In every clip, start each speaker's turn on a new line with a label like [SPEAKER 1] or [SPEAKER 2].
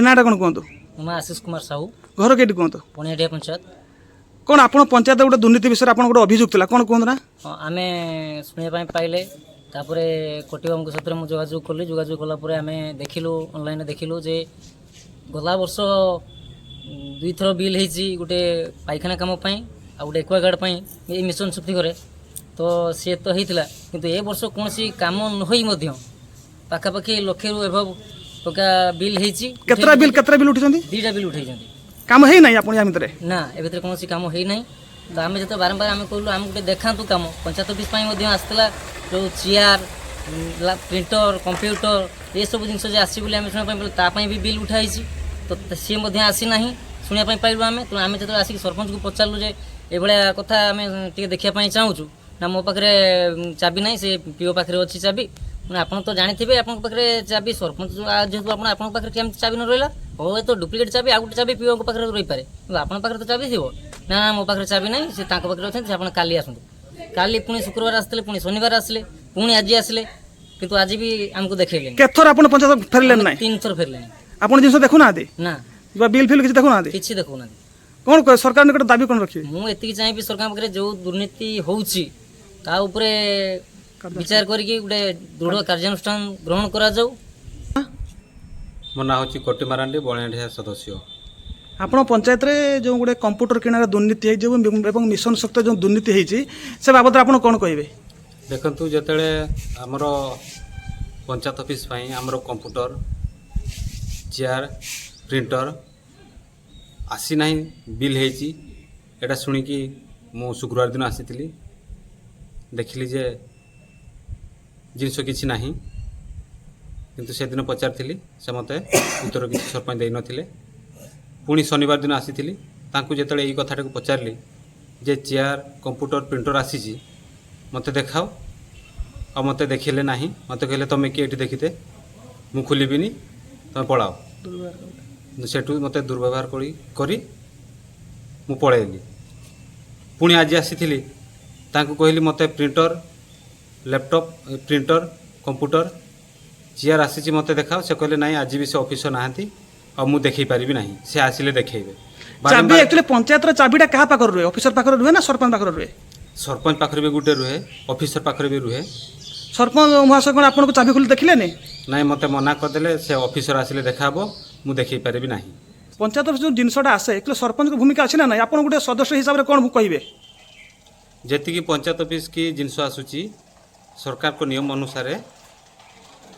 [SPEAKER 1] भाई नाटा कौन कहतु
[SPEAKER 2] मैं आशीष कुमार साहू
[SPEAKER 1] घर कहीं कहतु
[SPEAKER 2] पणियाटिया पंचायत
[SPEAKER 1] कौन आप पंचायत गोटे दुर्नीति विषय आप गोटे अभियोग था कौन कहतु ना
[SPEAKER 2] आम शुणा पाइले तापर कटिबाबू सहित मुझे जोगाजोग कलापर आम देखिलु ऑनलाइन देखिलु जे गला वर्ष 2 थर बिल होती गोटे पाइखाना कम आ गोटे एक्वागार्ड ये मिशन शक्ति करे तो सी तो होता किंतु ए वर्ष कौन कम न पाखापाखि लक्षे रु एभव टका बिल होती
[SPEAKER 1] केतरा बिल उठी
[SPEAKER 2] 2टा बिल उठे
[SPEAKER 1] काम है ना आपण या भितर
[SPEAKER 2] ना ए भितर कौन काम है ना तो आम जो बारंबार आम कहलु आम गोटे देखा काम पंचायत ऑफिस आसला जो चेयर प्रिंटर कंप्यूटर ये सब जिन आसी बोली आम शुणा भी बिल उठाई तो सी आसी ना शुणा पाइलु आम तो आम जो आसिक सरपंच को पचारू जे ये कथा आम देखा चाहूँ ना मो पाखे चाबी ना से पीओ पाखे अच्छी चाबी आप तो जानी आप चाबी सरपंच जेहतु आप चाबी न रहा हो तो डुप्लिकेट चाबी आ गोटे चाबी पीओ पाखे रही पारे आप तो चाबी थी ना मो पाखे चाबी ना से पाखे अच्छे आप काली आसतु काली पुणी शुक्रवार आसते पुणी शनिवार आसले पुणी आज आसले किंतु आज भी आमको देखेले
[SPEAKER 1] केथर आपण पंचायत फेरले ना
[SPEAKER 2] 3 थर फेरले
[SPEAKER 1] आपण जिंस देखु ना
[SPEAKER 2] ना
[SPEAKER 1] बिल फिल किसी देखु ना
[SPEAKER 2] किछि देखु ना
[SPEAKER 1] कौन कह सरकार निकट दाबी कौन रखिए
[SPEAKER 2] मु एतिकी चाहिए सरकार पाखे जो दुर्नीति होउची ता ऊपर विचार करके गोटे दृढ़ कार्यानुष्ठान ग्रहण करा जाऊ
[SPEAKER 3] मो ना होची कोटी मारांडी बणियाढिया सदस्य
[SPEAKER 1] आपण पंचायत रे जो गोटे कंप्यूटर किणार दुर्नीति है मिशन शक्ति जो दुर्नीति है से बाबद आप कौन कहे
[SPEAKER 3] देखंतु जेतेले हमरो पंचायत ऑफिस पई हमरो कंप्यूटर चेयर प्रिंटर आसी नाही बिल हेची एटा सुनी कि मु शुक्रवार दिन आसीथिली देखिली जे जिनस किछि नाही किंतु से दिन पचारथिली से मते उत्तर किछि सरपंच देई नथिले पुणी शनिवार दिन आसीथिली तांकु जेतेले एई कथाटा को पचारली जे चेयर कंप्यूटर प्रिंटर आसीची मते देखाओ और मते देखिले नाही मते कहले तमे कि एठी देखिते मु खुलिबिनी तमे पळाओ सेठू मते दुर्व्यवहार करी मु पळेली पुणी आज आसीथिली तांकु कहली मते printer laptop printer computer chair आसीची मते देखाओ से कहले नाही आज भी से ऑफिसर नाहंती और मु देखै पारिबी नाही से आसिले देखेबे
[SPEAKER 1] चाबी एक्चुअली पंचायत रे चाबीटा कहा पाखर रुहे ऑफिसर पाखर रुहे ना सरपंच पाखर रुहे
[SPEAKER 3] सरपंच पाखरे भी गुटे रुहे ऑफिसर पाखरे भी रुहे
[SPEAKER 1] सरपंच महाशय कोन आपन को चाबी खोली देखिले ने
[SPEAKER 3] नाही मते मना कर देले से ऑफिसर आसिले देखाबो मु देखै पारिबी नाही
[SPEAKER 1] पंचायत जो जिनसटा आसे एक्चुअली सरपंच को भूमिका अछि ना नाही आपन गुटे सदस्य हिसाब रे कोन कहिबे
[SPEAKER 3] जेति की पंचायत ऑफिस की जिनस आसुची सरकार को नियम अनुसार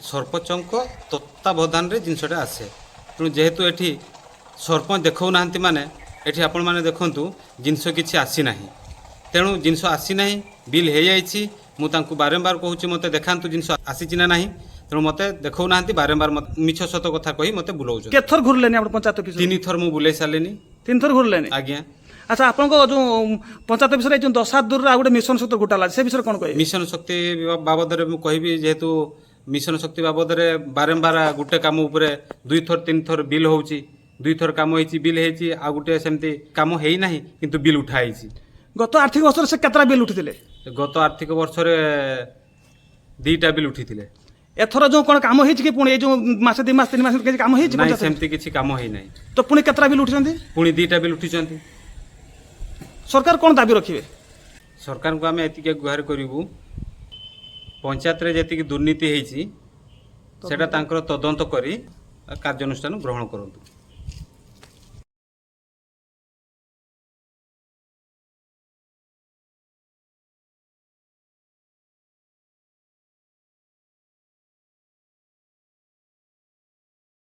[SPEAKER 3] सरपंचों तत्वावधान रे जिनसटा आसे तेणु जेहेतु एठी सरपंच देखौ नाहंती माने एठी आपण माने देखंतु जिनस किछि आसी नाही तेणु जिनस आसी नाही बिल हे जाइछि मु तांकु बारंबार कहूछि मते देखांतु जिनस आसीछि ना नाही तेणु मते देखौ नाहंती बारंबार मिछ सत कथा कहि मते बुलाउछ
[SPEAKER 1] केथर घुरलेनी आपण पंचायत ऑफिस
[SPEAKER 3] 3 थर मु बुलाई सालेनी
[SPEAKER 1] 3 थर घुरलेनी
[SPEAKER 3] आज्ञा
[SPEAKER 1] अच्छा आपन को जो पंचायत ऑफिस रे जो 10 हाथ दूर रा गोटे मिशन शक्ति घोटाला से विषय कोन कहि
[SPEAKER 3] मिशन शक्ति बाबद रे मु कहिबी जेहेतु मिशन शक्ति बाबद रे बारंबार गुटे काम ऊपर 2 थर 3 थर बिल होउची 2 थर काम होईची बिल हेची आ गुटे सेमती काम हेई नाही किंतु बिल उठाईची
[SPEAKER 1] गत आर्थिक वर्ष से केतरा बिल उठिथिले
[SPEAKER 3] गत आर्थिक वर्ष रे 2टा बिल उठिथिले
[SPEAKER 1] एथर जो कोन काम हेची कि पुणी जो मास 2 मास 3 मास के काम हेची
[SPEAKER 3] नाही सेमती किछि काम हेई नाही
[SPEAKER 1] तो पुणी केतरा बिल उठिसंती
[SPEAKER 3] पुणी 2टा बिल उठिचंती
[SPEAKER 1] सरकार कोन दाबी रखिबे
[SPEAKER 3] सरकार को आमे एतिके गुहार करिवु पंचायत रे जेतिकी दुर्नीति हेची सेटा तांकर तदंत करी कार्यानुष्ठान ग्रहण करंतु।